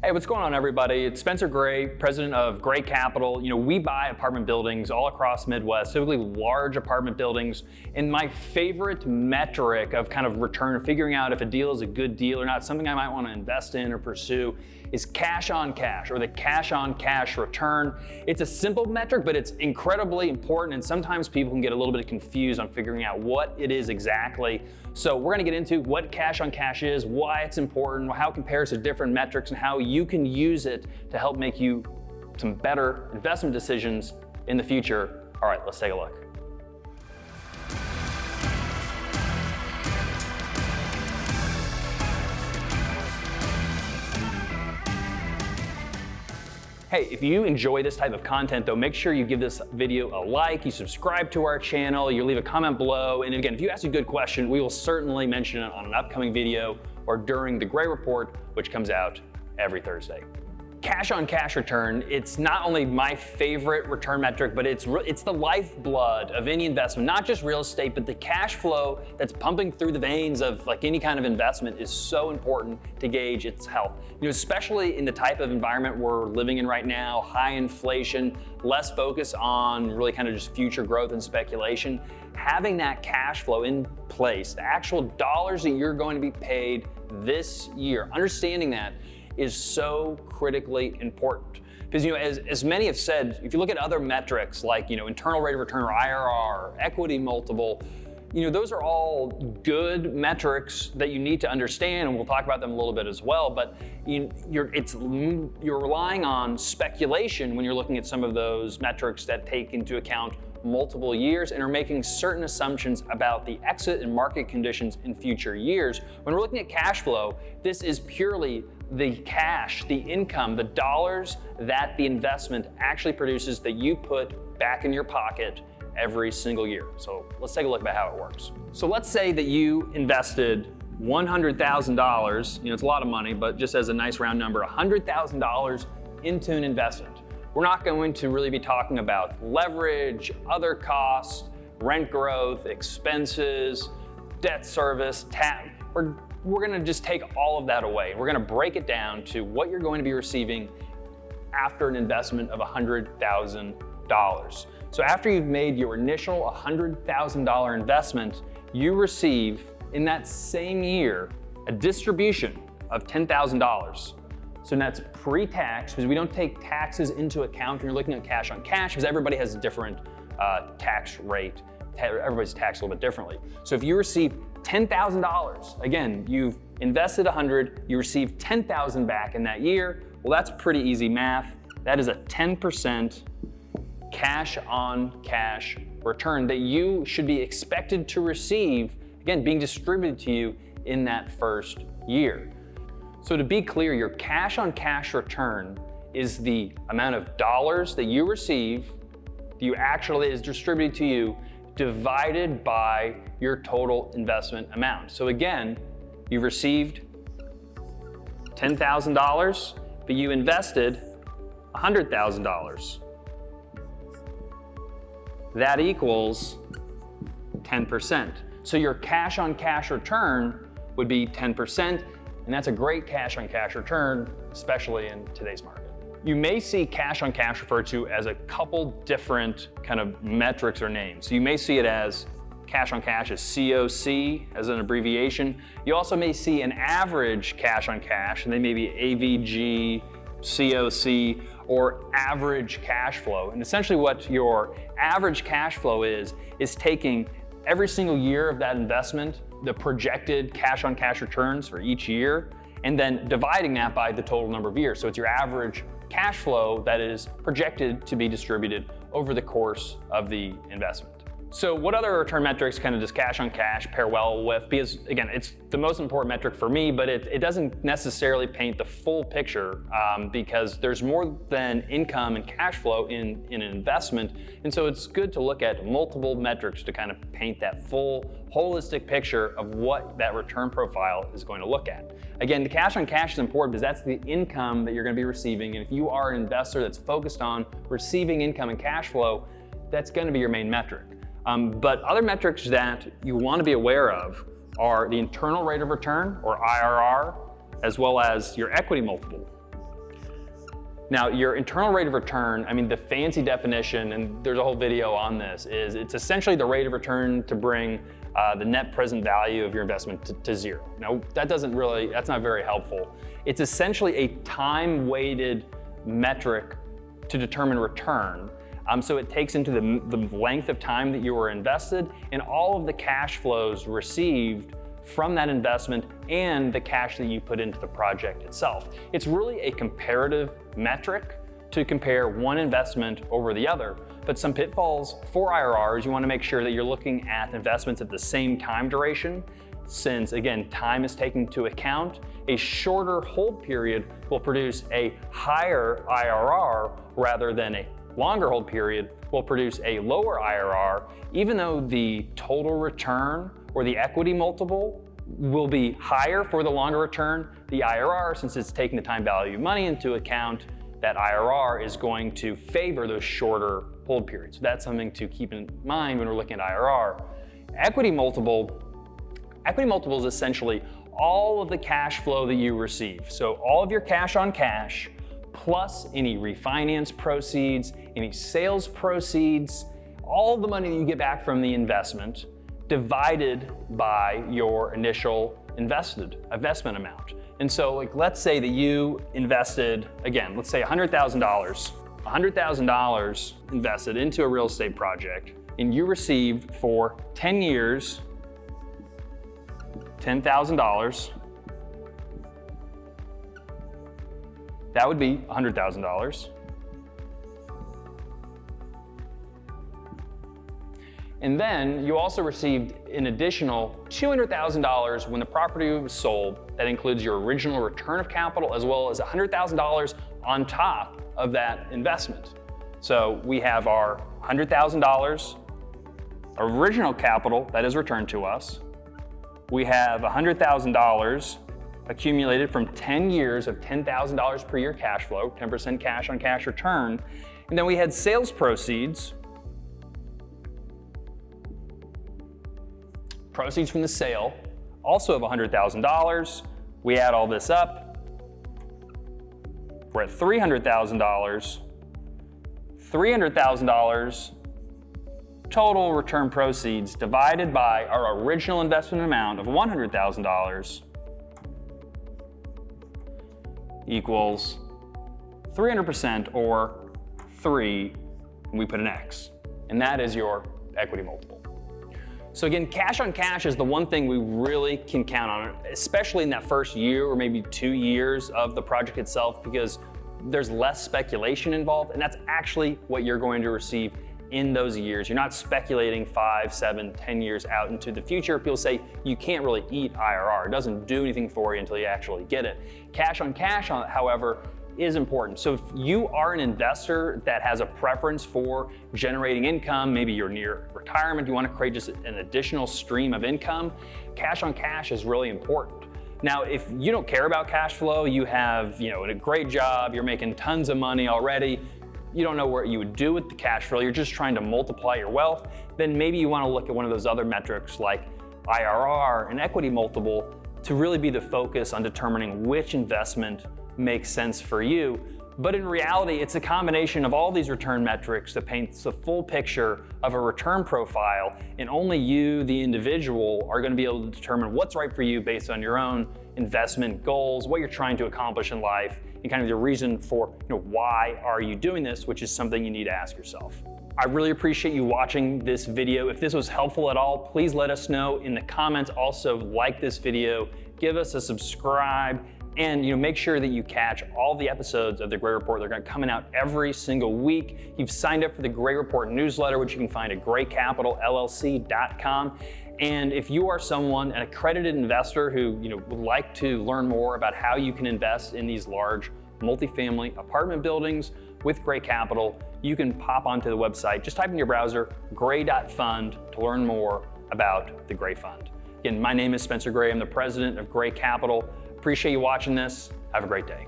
Hey, what's going on, everybody? It's Spencer Gray, president of Gray Capital. We buy apartment buildings all across Midwest, typically large apartment buildings. And my favorite metric of kind of return, figuring out if a deal is a good deal or not, something I might want to invest in or pursue, is cash on cash, or the cash on cash return. It's a simple metric, but it's incredibly important. And sometimes people can get a little bit confused on figuring out what it is exactly. So we're gonna get into what cash on cash is, why it's important, how it compares to different metrics, and how you can use it to help make you some better investment decisions in the future. All right, let's take a look. Hey, if you enjoy this type of content though, make sure you give this video a like, you subscribe to our channel, you leave a comment below, and again, if you ask a good question, we will certainly mention it on an upcoming video or during the Gray Report, which comes out every Thursday. Cash on cash return, it's not only my favorite return metric, but it's the lifeblood of any investment, not just real estate, but the cash flow that's pumping through the veins of like any kind of investment is so important to gauge its health. Especially in the type of environment we're living in right now, high inflation, less focus on really kind of just future growth and speculation. Having that cash flow in place, the actual dollars that you're going to be paid this year, understanding that is so critically important. Because as many have said, if you look at other metrics like internal rate of return or IRR, equity multiple, those are all good metrics that you need to understand, and we'll talk about them a little bit as well. But you're relying on speculation when you're looking at some of those metrics that take into account multiple years and are making certain assumptions about the exit and market conditions in future years. When we're looking at cash flow, this is purely the cash, the income, the dollars that the investment actually produces that you put back in your pocket every single year. So let's take a look at how it works. So let's say that you invested $100,000, it's a lot of money, but just as a nice round number, $100,000 into an investment. We're not going to really be talking about leverage, other costs, rent growth, expenses, debt service, tax. We're gonna just take all of that away. We're gonna break it down to what you're going to be receiving after an investment of $100,000. So after you've made your initial $100,000 investment, you receive in that same year a distribution of $10,000. So that's pre-tax, because we don't take taxes into account when you're looking at cash on cash, because everybody has a different tax rate. Everybody's taxed a little bit differently. So if you receive $10,000, again, you've invested $100, you receive $10,000 back in that year. Well, that's pretty easy math. That is a 10% cash on cash return that you should be expected to receive, again, being distributed to you in that first year. So to be clear, your cash on cash return is the amount of dollars that you receive, that is distributed to you, divided by your total investment amount. So again, you received $10,000, but you invested $100,000. That equals 10%. So your cash on cash return would be 10%. And that's a great cash on cash return, especially in today's market. You may see cash on cash referred to as a couple different kind of metrics or names. So you may see it as cash on cash as COC as an abbreviation. You also may see an average cash on cash, and they may be AVG, COC, or average cash flow. And essentially what your average cash flow is taking every single year of that investment, the projected cash on cash returns for each year, and then dividing that by the total number of years. So it's your average cash flow that is projected to be distributed over the course of the investment. So what other return metrics kind of does cash on cash pair well with? Because again, it's the most important metric for me, but it doesn't necessarily paint the full picture because there's more than income and cash flow in an investment. And so it's good to look at multiple metrics to kind of paint that full holistic picture of what that return profile is going to look at. Again, the cash on cash is important because that's the income that you're going to be receiving. And if you are an investor that's focused on receiving income and cash flow, that's going to be your main metric. But other metrics that you want to be aware of are the internal rate of return, or IRR, as well as your equity multiple. Now, your internal rate of return, I mean, the fancy definition, and there's a whole video on this, is it's essentially the rate of return to bring the net present value of your investment to zero. Now, that's not very helpful. It's essentially a time-weighted metric to determine return. So it takes into the length of time that you were invested and all of the cash flows received from that investment and the cash that you put into the project itself. It's really a comparative metric to compare one investment over the other. But some pitfalls for IRRs, you want to make sure that you're looking at investments at the same time duration, since again, time is taken into account. A shorter hold period will produce a higher IRR rather than a longer hold period will produce a lower IRR, even though the total return or the equity multiple will be higher for the longer return. The IRR, since it's taking the time value of money into account, that IRR is going to favor those shorter hold periods. So that's something to keep in mind when we're looking at IRR. Equity multiple is essentially all of the cash flow that you receive. So all of your cash on cash, plus any refinance proceeds, any sales proceeds, all the money that you get back from the investment, divided by your initial investment amount. And so let's say that you invested, again, let's say $100,000 invested into a real estate project, and you received for 10 years, $10,000. That would be $100,000. And then you also received an additional $200,000 when the property was sold. That includes your original return of capital as well as $100,000 on top of that investment. So we have our $100,000 original capital that is returned to us. We have $100,000 accumulated from 10 years of $10,000 per year cash flow, 10% cash on cash return. And then we had sales proceeds from the sale, also of $100,000. We add all this up. We're at $300,000. $300,000 total return proceeds divided by our original investment amount of $100,000 equals 300% or 3, and we put an X. And that is your equity multiple. So again, cash on cash is the one thing we really can count on, especially in that first year or maybe 2 years of the project itself, because there's less speculation involved, and that's actually what you're going to receive in those years. You're not speculating 5, 7, 10 years out into the future. People say you can't really eat IRR. It doesn't do anything for you until you actually get it. Cash on cash, however, is important. So if you are an investor that has a preference for generating income, maybe you're near retirement, you want to create just an additional stream of income, cash on cash is really important. Now, if you don't care about cash flow, you have a great job, you're making tons of money already, you don't know what you would do with the cash flow, you're just trying to multiply your wealth, then maybe you want to look at one of those other metrics like IRR and equity multiple to really be the focus on determining which investment makes sense for you. But in reality, it's a combination of all these return metrics that paints the full picture of a return profile, and only you, the individual, are going to be able to determine what's right for you based on your own investment goals, what you're trying to accomplish in life, and kind of the reason for why are you doing this, which is something you need to ask yourself. I really appreciate you watching this video. If this was helpful at all, please let us know in the comments. Also, like this video, give us a subscribe, and make sure that you catch all the episodes of The Gray Report. They're coming out every single week. You've signed up for the Gray Report newsletter, which you can find at graycapitalllc.com. And if you are an accredited investor who would like to learn more about how you can invest in these large multifamily apartment buildings with Gray Capital, you can pop onto the website. Just type in your browser gray.fund to learn more about the Gray Fund. Again, my name is Spencer Gray. I'm the president of Gray Capital. Appreciate you watching this. Have a great day.